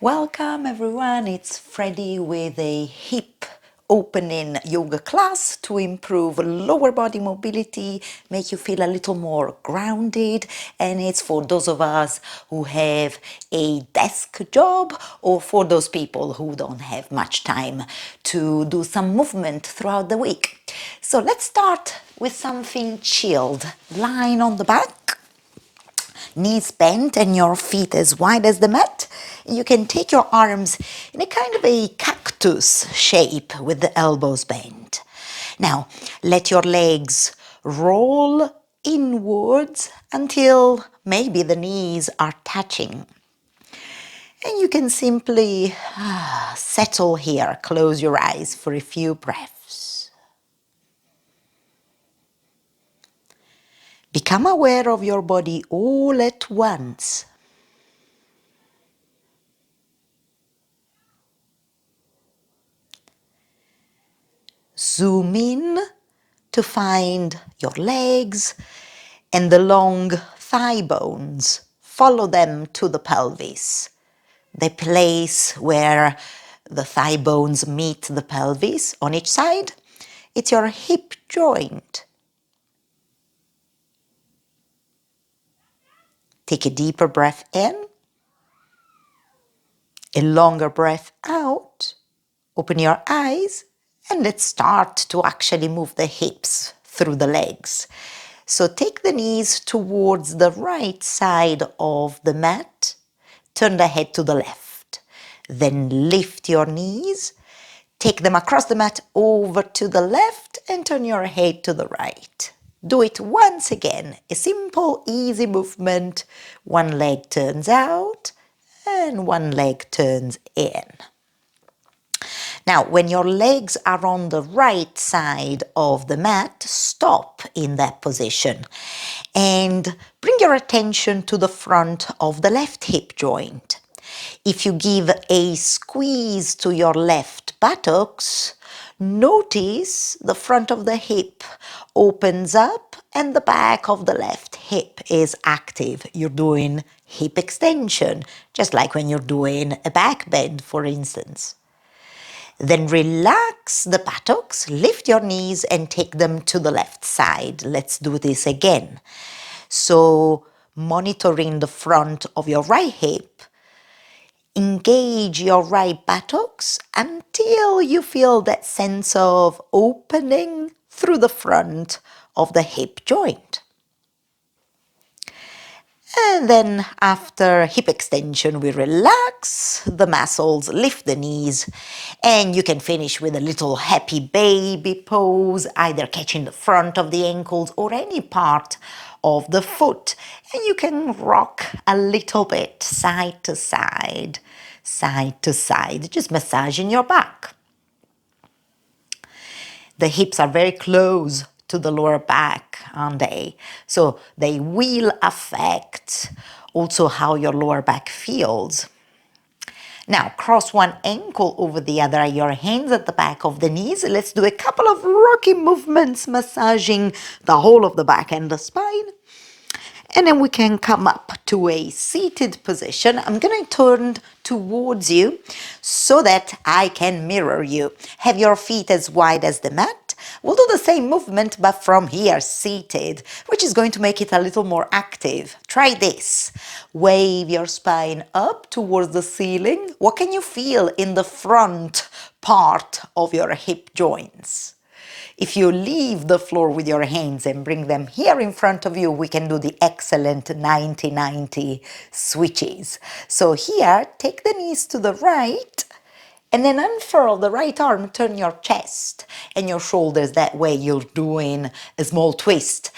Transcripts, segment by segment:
Welcome everyone, it's Freddie with a hip opening yoga class to improve lower body mobility, make you feel a little more grounded, and it's for those of us who have a desk job or for those people who don't have much time to do some movement throughout the week. So let's start with something chilled. Lying on the back, knees bent and your feet as wide as the mat. You can take your arms in a kind of a cactus shape with the elbows bent. Now, let your legs roll inwards until maybe the knees are touching. And you can simply settle here, close your eyes for a few breaths. Become aware of your body all at once. Zoom in to find your legs and the long thigh bones. Follow them to the pelvis, the place where the thigh bones meet the pelvis on each side. It's your hip joint. Take a deeper breath in, a longer breath out. Open your eyes and let's start to actually move the hips through the legs. So take the knees towards the right side of the mat. Turn the head to the left. Then lift your knees. Take them across the mat over to the left and turn your head to the right. Do it once again. A simple, easy movement. One leg turns out and one leg turns in. Now, when your legs are on the right side of the mat, stop in that position and bring your attention to the front of the left hip joint. If you give a squeeze to your left buttocks, notice the front of the hip opens up and the back of the left hip is active. You're doing hip extension, just like when you're doing a back bend, for instance. Then relax the buttocks, lift your knees and take them to the left side. Let's do this again. So, monitoring the front of your right hip, engage your right buttocks until you feel that sense of opening through the front of the hip joint. And then after hip extension, we relax the muscles, lift the knees, and you can finish with a little happy baby pose, either catching the front of the ankles or any part of the foot. And you can rock a little bit side to side, just massaging your back. The hips are very close to the lower back, aren't they? So they will affect also how your lower back feels. Now, cross one ankle over the other, your hands at the back of the knees. Let's do a couple of rocking movements, massaging the whole of the back and the spine. And then we can come up to a seated position. I'm going to turn towards you so that I can mirror you. Have your feet as wide as the mat. We'll do the same movement, but from here, seated, which is going to make it a little more active. Try this. Wave your spine up towards the ceiling. What can you feel in the front part of your hip joints? If you leave the floor with your hands and bring them here in front of you, we can do the excellent 90-90 switches. So here, take the knees to the right and then unfurl the right arm, turn your chest and your shoulders that way. You're doing a small twist.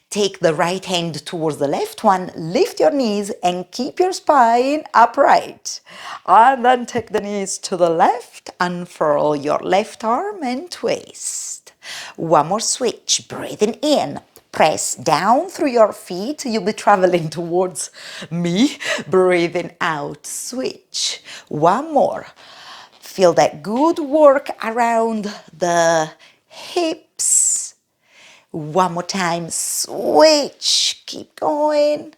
Take the right hand towards the left one, lift your knees and keep your spine upright. And then take the knees to the left, unfurl your left arm and twist. One more switch, breathing in. Press down through your feet. You'll be traveling towards me. Breathing out, switch. One more. Feel that good work around the hips. One more time, switch. Keep going.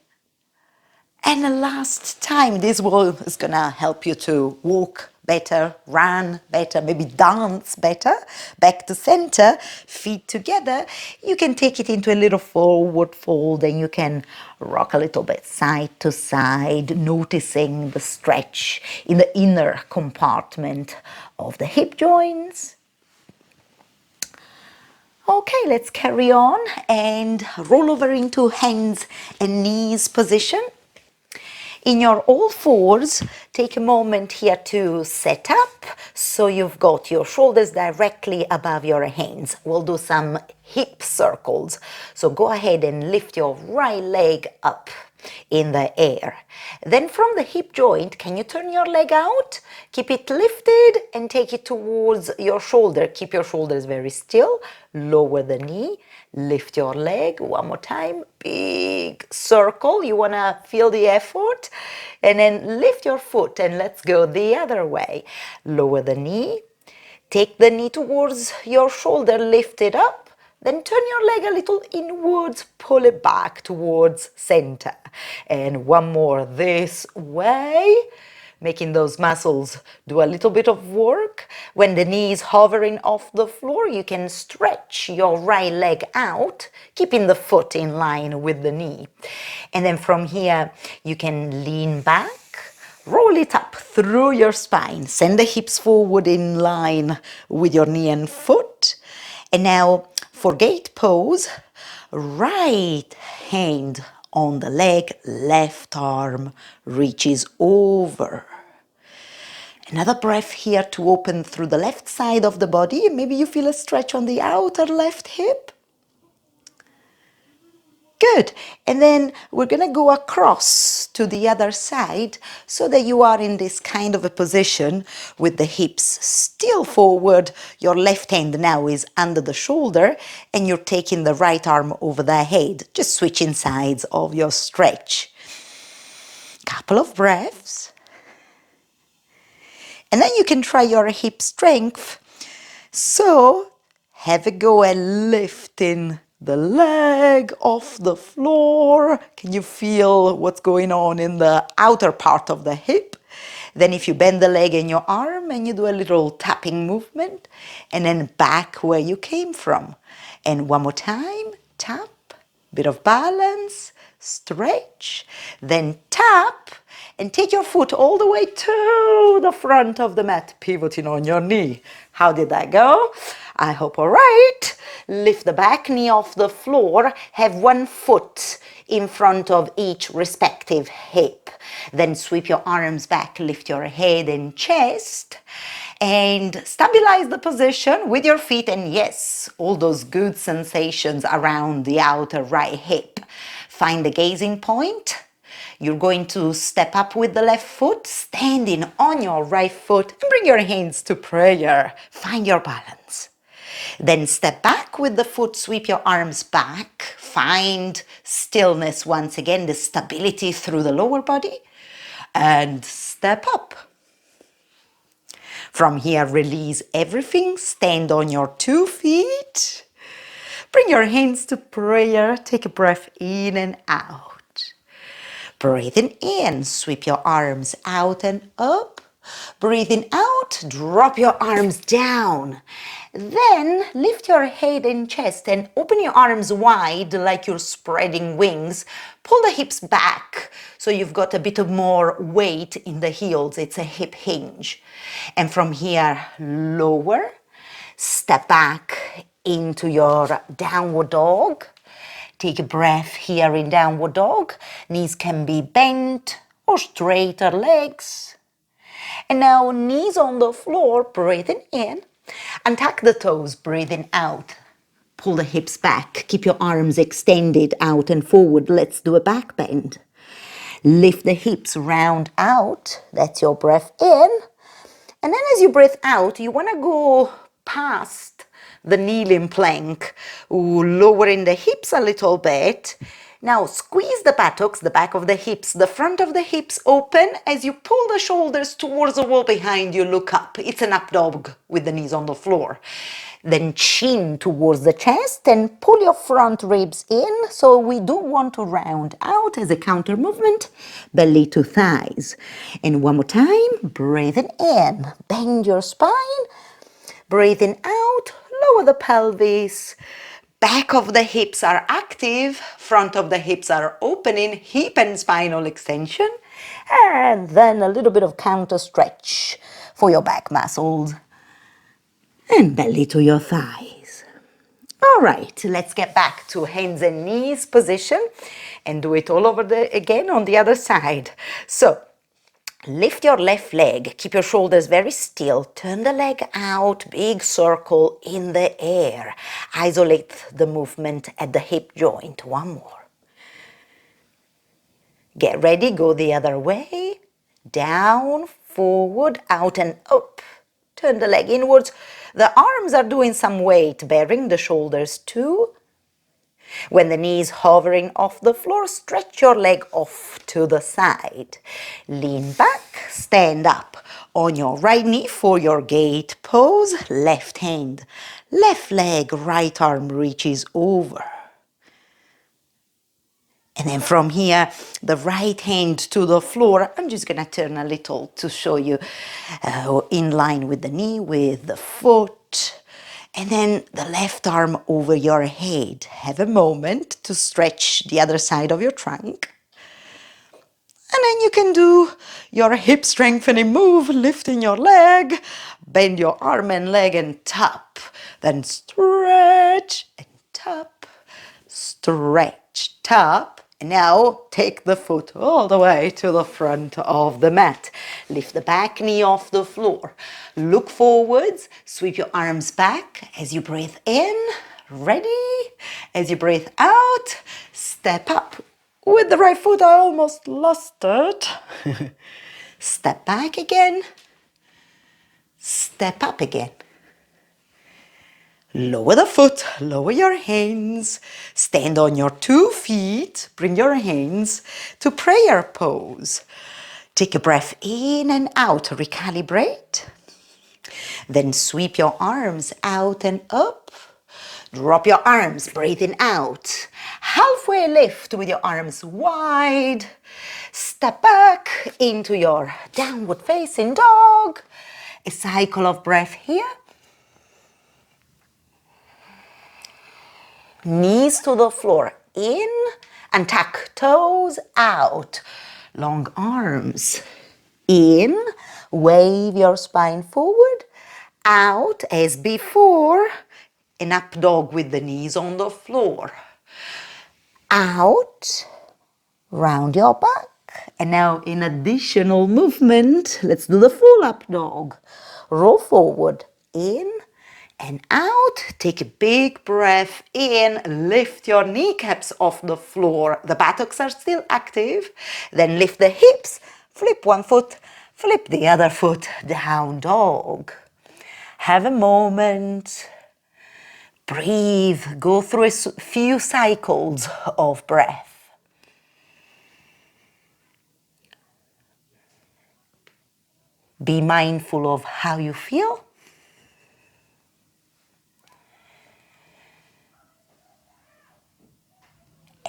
And the last time, this is gonna help you to walk better, run better, maybe dance better, back to center, feet together. You can take it into a little forward fold and you can rock a little bit side to side, noticing the stretch in the inner compartment of the hip joints. Okay, let's carry on and roll over into hands and knees position. In your all fours, take a moment here to set up so you've got your shoulders directly above your hands. We'll do some hip circles. So go ahead and lift your right leg up in the air. Then from the hip joint, can you turn your leg out? Keep it lifted and take it towards your shoulder. Keep your shoulders very still. Lower the knee. Lift your leg one more time, big circle, you want to feel the effort, and then lift your foot and let's go the other way. Lower the knee, take the knee towards your shoulder, lift it up, then turn your leg a little inwards, pull it back towards center. And one more this way. Making those muscles do a little bit of work. When the knee is hovering off the floor, you can stretch your right leg out, keeping the foot in line with the knee. And then from here, you can lean back, roll it up through your spine, send the hips forward in line with your knee and foot. And now for gate pose, right hand on the leg, left arm reaches over. Another breath here to open through the left side of the body. Maybe you feel a stretch on the outer left hip. Good. And then we're going to go across to the other side so that you are in this kind of a position with the hips still forward. Your left hand now is under the shoulder and you're taking the right arm over the head. Just switching sides of your stretch. Couple of breaths. And then you can try your hip strength. So have a go at lifting the leg off the floor. Can you feel what's going on in the outer part of the hip? Then if you bend the leg and your arm and you do a little tapping movement and then back where you came from. And one more time, tap, bit of balance, stretch, then tap, and take your foot all the way to the front of the mat, pivoting on your knee. How did that go? I hope all right. Lift the back knee off the floor. Have one foot in front of each respective hip. Then sweep your arms back, lift your head and chest. And stabilize the position with your feet. And yes, all those good sensations around the outer right hip. Find the gazing point. You're going to step up with the left foot, standing on your right foot, and bring your hands to prayer. Find your balance. Then step back with the foot, sweep your arms back. Find stillness once again, the stability through the lower body. And step up. From here, release everything. Stand on your 2 feet. Bring your hands to prayer. Take a breath in and out. Breathing in, sweep your arms out and up. Breathing out, drop your arms down. Then lift your head and chest and open your arms wide like you're spreading wings. Pull the hips back so you've got a bit of more weight in the heels. It's a hip hinge. And from here, lower. Step back into your downward dog. Take a breath here in downward dog. Knees can be bent or straighter legs. And now knees on the floor, breathing in. Untuck the toes, breathing out. Pull the hips back. Keep your arms extended out and forward. Let's do a back bend. Lift the hips round out. That's your breath in. And then as you breathe out, you want to go past the kneeling plank, lowering the hips a little bit Now squeeze the buttocks, the back of the hips, the front of the hips open. As you pull the shoulders towards the wall behind you, look up. It's an up dog with the knees on the floor. Then chin towards the chest and pull your front ribs in. So we do want to round out as a counter movement, belly to thighs. And one more time, breathing in, bend your spine. Breathing out, lower the pelvis. Back of the hips are active, front of the hips are opening, hip and spinal extension. And then a little bit of counter stretch for your back muscles. And belly to your thighs. All right, let's get back to hands and knees position and do it all over again on the other side. So, lift your left leg, keep your shoulders very still, turn the leg out, big circle in the air. Isolate the movement at the hip joint. One more. Get ready, go the other way. Down, forward, out and up. Turn the leg inwards. The arms are doing some weight bearing, the shoulders too. When the knee is hovering off the floor, stretch your leg off to the side. Lean back, stand up on your right knee for your gate pose. Left hand, left leg, right arm reaches over. And then from here, the right hand to the floor. I'm just going to turn a little to show you in line with the knee, with the foot. And then the left arm over your head. Have a moment to stretch the other side of your trunk. And then you can do your hip strengthening move, lifting your leg, bend your arm and leg and tap. Then stretch and tap, stretch, tap. And now take the foot all the way to the front of the mat. Lift the back knee off the floor. Look forwards, sweep your arms back as you breathe in. Ready? As you breathe out, step up. With the right foot, I almost lost it. Step back again. Step up again. Lower the foot, lower your hands, stand on your 2 feet, bring your hands to prayer pose. Take a breath in and out, recalibrate. Then sweep your arms out and up. Drop your arms, breathing out. Halfway lift with your arms wide. Step back into your downward facing dog. A cycle of breath here. Knees to the floor, in and tuck toes out. Long arms, in, wave your spine forward, out as before, an up dog with the knees on the floor. Out, round your back. And now in additional movement, let's do the full up dog. Roll forward, in, and out. Take a big breath in. Lift your kneecaps off the floor. The buttocks are still active. Then lift the hips. Flip one foot. Flip the other foot. Down dog. Have a moment. Breathe. Go through a few cycles of breath. Be mindful of how you feel.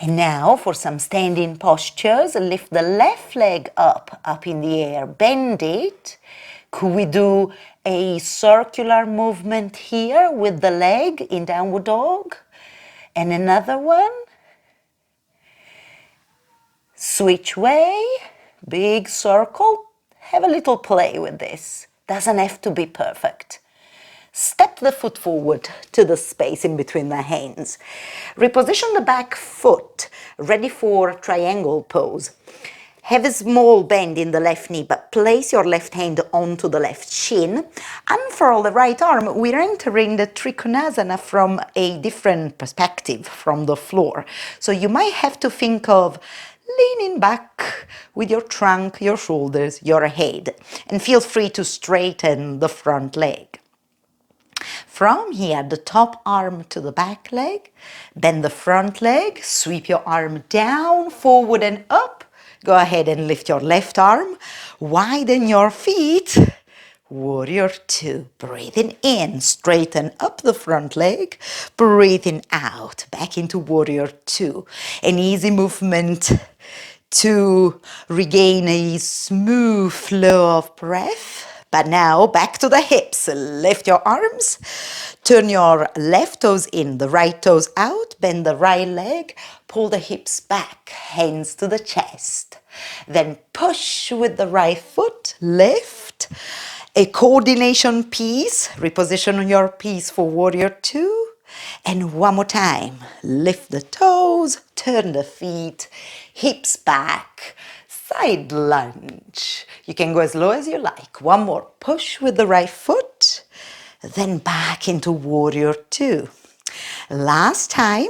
And now for some standing postures, lift the left leg up in the air, bend it. Could we do a circular movement here with the leg in downward dog? And another one. Switch way, big circle. Have a little play with this. Doesn't have to be perfect. Step the foot forward to the space in between the hands. Reposition the back foot, ready for triangle pose. Have a small bend in the left knee, but place your left hand onto the left shin. Unfurl the right arm. We're entering the Trikonasana from a different perspective from the floor. So you might have to think of leaning back with your trunk, your shoulders, your head. And feel free to straighten the front leg. From here, the top arm to the back leg, bend the front leg, sweep your arm down, forward and up. Go ahead and lift your left arm, widen your feet. Warrior two, breathing in, straighten up the front leg, breathing out, back into warrior two. An easy movement to regain a smooth flow of breath. But now back to the hips. Lift your arms, turn your left toes in, the right toes out, bend the right leg, pull the hips back, hands to the chest. Then push with the right foot, lift. A coordination piece, reposition your piece for warrior two. And one more time, lift the toes, turn the feet, hips back, side lunge. You can go as low as you like. One more, push with the right foot, then back into warrior two. Last time,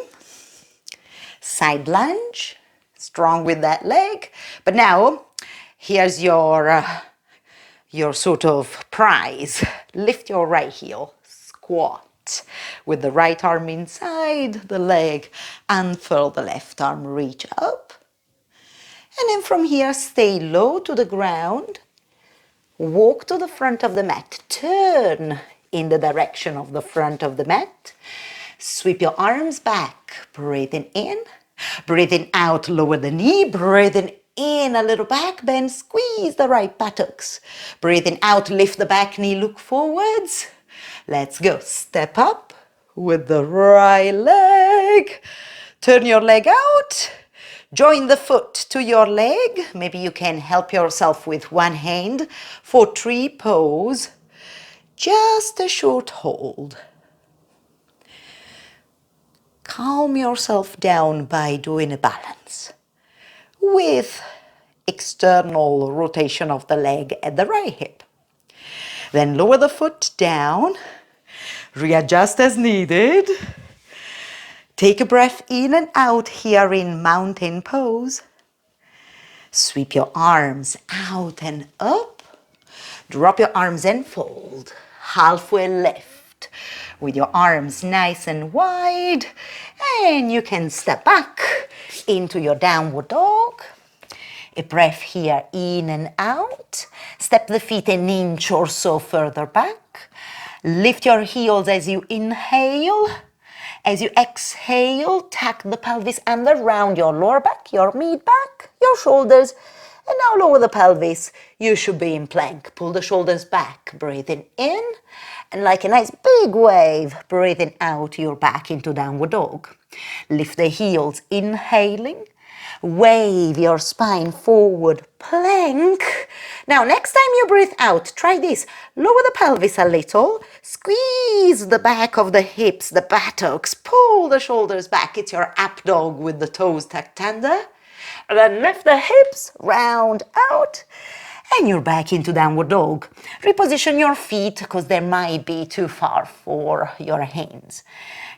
side lunge, strong with that leg. But now, here's your sort of prize. Lift your right heel, squat with the right arm inside the leg, unfurl the left arm, reach up. And then from here, stay low to the ground, walk to the front of the mat, turn in the direction of the front of the mat, sweep your arms back, breathing in, breathing out, lower the knee, breathing in a little back bend, squeeze the right buttocks. Breathing out, lift the back knee, look forwards. Let's go. Step up with the right leg. Turn your leg out. Join the foot to your leg. Maybe you can help yourself with one hand for tree pose. Just a short hold. Calm yourself down by doing a balance with external rotation of the leg at the right hip. Then lower the foot down, readjust as needed. Take a breath in and out here in mountain pose. Sweep your arms out and up. Drop your arms and fold. Halfway lift with your arms nice and wide. And you can step back into your downward dog. A breath here in and out. Step the feet an inch or so further back. Lift your heels as you inhale. As you exhale, tuck the pelvis under, round your lower back, your mid back, your shoulders. And now lower the pelvis. You should be in plank. Pull the shoulders back, breathing in. And like a nice big wave, breathing out, you're back into downward dog. Lift the heels, inhaling. Wave your spine forward, plank. Now, next time you breathe out, try this. Lower the pelvis a little. Squeeze the back of the hips, the buttocks. Pull the shoulders back. It's your up dog with the toes tucked under. And then lift the hips, round out. And you're back into downward dog. Reposition your feet because they might be too far for your hands.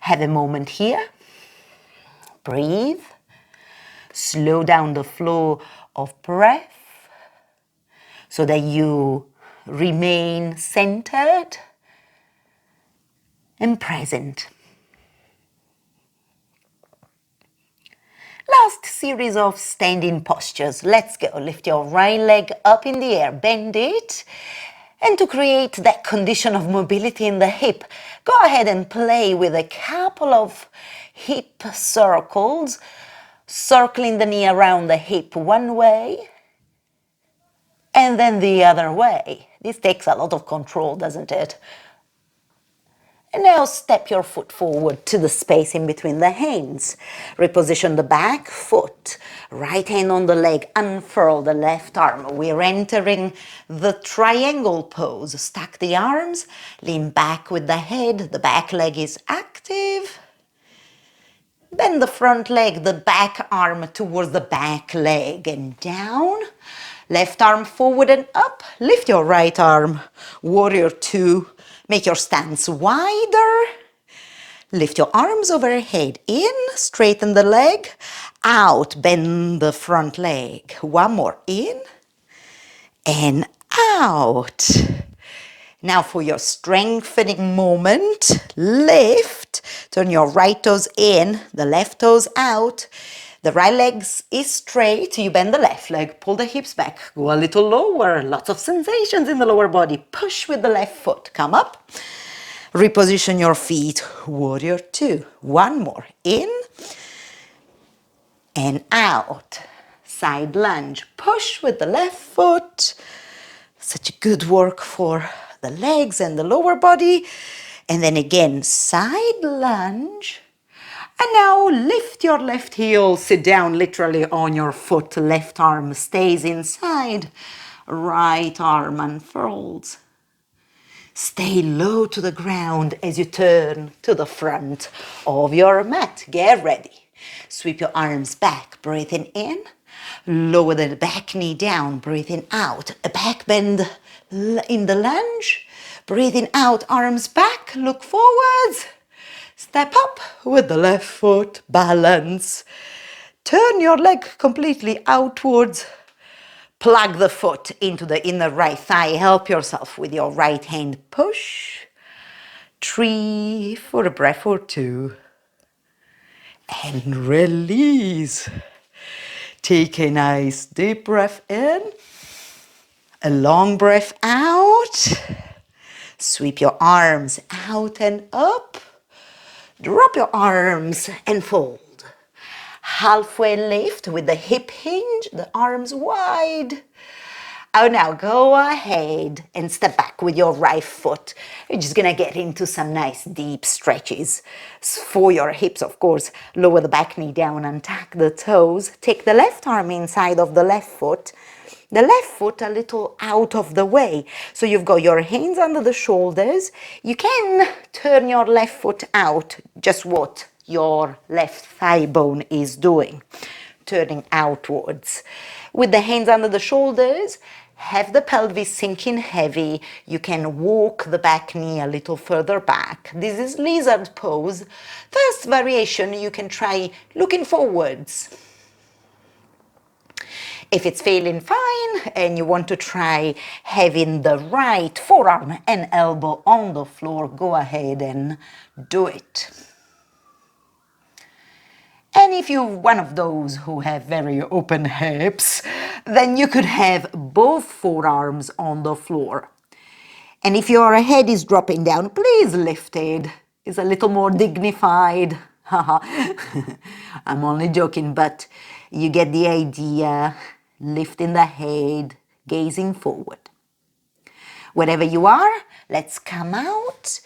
Have a moment here. Breathe. Slow down the flow of breath so that you remain centered and present. Last series of standing postures. Let's go. Lift your right leg up in the air, bend it. And to create that condition of mobility in the hip, go ahead and play with a couple of hip circles, circling the knee around the hip one way and then the other way. This takes a lot of control, doesn't it? And now step your foot forward to the space in between the hands. Reposition the back foot, right hand on the leg, unfurl the left arm. We're entering the triangle pose. Stack the arms, lean back with the head, the back leg is active. Bend the front leg, the back arm towards the back leg and down. Left arm forward and up. Lift your right arm, warrior two. Make your stance wider. Lift your arms overhead. In, straighten the leg. Out, bend the front leg. One more, in and out. Now for your strengthening moment, lift, turn your right toes in, the left toes out. The right leg is straight, you bend the left leg, pull the hips back, go a little lower, lots of sensations in the lower body. Push with the left foot, come up. Reposition your feet, warrior two. One more, in and out. Side lunge, push with the left foot. Such a good work for the legs and the lower body. And then again, side lunge. And now lift your left heel, sit down literally on your foot. Left arm stays inside, right arm unfurls. Stay low to the ground as you turn to the front of your mat. Get ready. Sweep your arms back, breathing in. Lower the back knee down, breathing out. A back bend in the lunge. Breathing out, arms back, look forwards. Step up with the left foot, balance. Turn your leg completely outwards. Plug the foot into the inner right thigh. Help yourself with your right hand. Push. 3 for a breath or two. And release. Take a nice deep breath in. A long breath out. Sweep your arms out and up. Drop your arms and fold. Halfway lift with the hip hinge, the arms wide. Oh, now go ahead and step back with your right foot. You're just gonna get into some nice deep stretches for your hips, of course. Lower the back knee down, untuck the toes. Take the left arm inside of the left foot. The left foot a little out of the way. So you've got your hands under the shoulders. You can turn your left foot out, just what your left thigh bone is doing, turning outwards. With the hands under the shoulders, have the pelvis sinking heavy. You can walk the back knee a little further back. This is lizard pose. First variation, you can try looking forwards. If it's feeling fine and you want to try having the right forearm and elbow on the floor, go ahead and do it. And if you're one of those who have very open hips, then you could have both forearms on the floor. And if your head is dropping down, please lift it. It's a little more dignified. I'm only joking, but you get the idea. Lifting the head, gazing forward. Wherever you are, let's come out.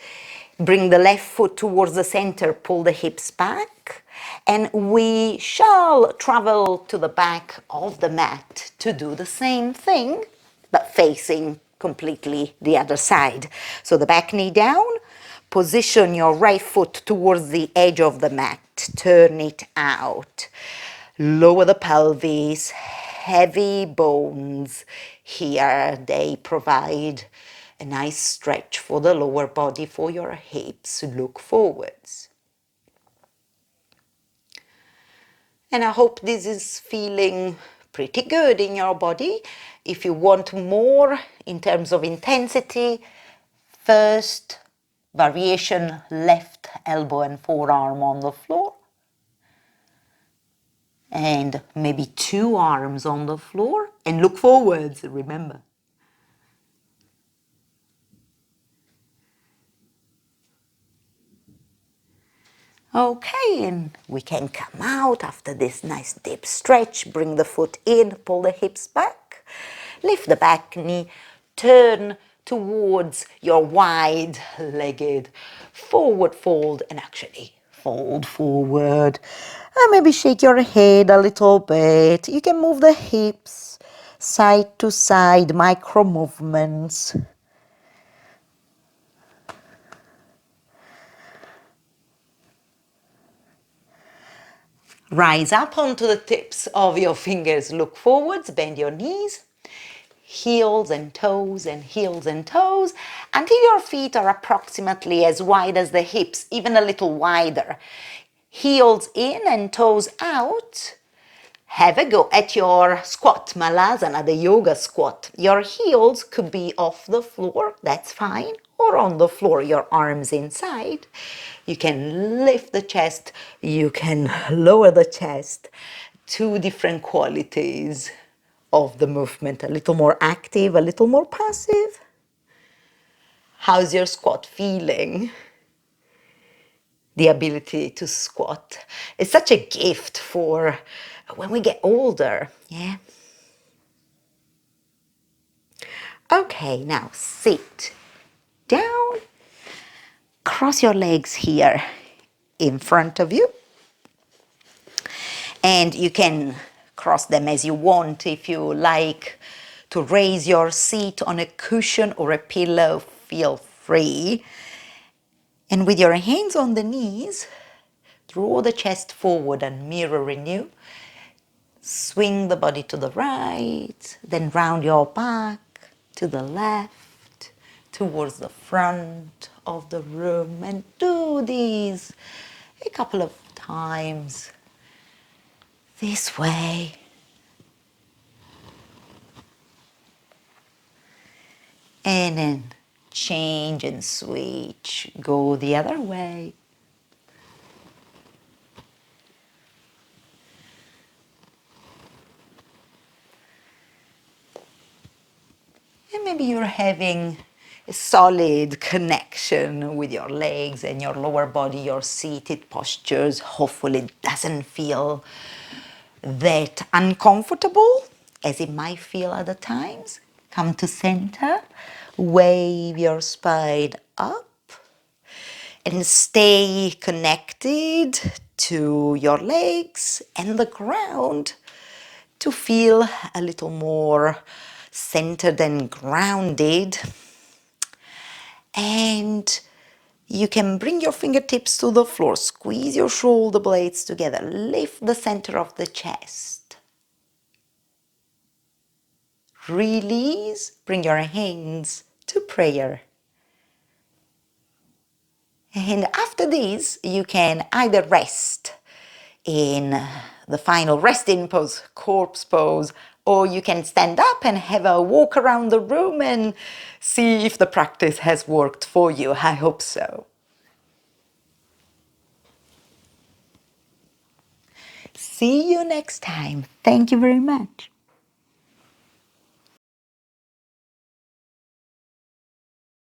Bring the left foot towards the center, pull the hips back, and we shall travel to the back of the mat to do the same thing, but facing completely the other side. So the back knee down, position your right foot towards the edge of the mat, turn it out, lower the pelvis, heavy bones here. They provide a nice stretch for the lower body, for your hips. Look forwards. And I hope this is feeling pretty good in your body. If you want more in terms of intensity, first variation, left elbow and forearm on the floor. And maybe 2 arms on the floor, and look forwards, remember. Okay, and we can come out after this nice deep stretch. Bring the foot in, pull the hips back, lift the back knee, turn towards your wide-legged forward fold, and actually fold forward. And maybe shake your head a little bit. You can move the hips side to side, micro movements. Rise up onto the tips of your fingers. Look forwards, bend your knees. Heels and toes and heels and toes until your feet are approximately as wide as the hips, even a little wider. Heels in and toes out. Have a go at your squat, Malasana, the yoga squat. Your heels could be off the floor, that's fine, or on the floor, your arms inside. You can lift the chest, you can lower the chest. Two different qualities of the movement, a little more active, a little more passive. How's your squat feeling? The ability to squat is such a gift for when we get older, yeah? Okay, now sit down, cross your legs here in front of you, and you can cross them as you want. If you like to raise your seat on a cushion or a pillow, feel free. And with your hands on the knees, draw the chest forward and mirroring you. Swing the body to the right, then round your back to the left, towards the front of the room, and do these a couple of times this way. And then change and switch, go the other way. And maybe you're having a solid connection with your legs and your lower body, your seated postures. Hopefully it doesn't feel that uncomfortable as it might feel at the times. Come to center, wave your spine up and stay connected to your legs and the ground to feel a little more centered and grounded. And you can bring your fingertips to the floor, squeeze your shoulder blades together, lift the center of the chest. Release, bring your hands to prayer. And after this, you can either rest in the final resting pose, corpse pose, or you can stand up and have a walk around the room and see if the practice has worked for you. I hope so. See you next time. Thank you very much.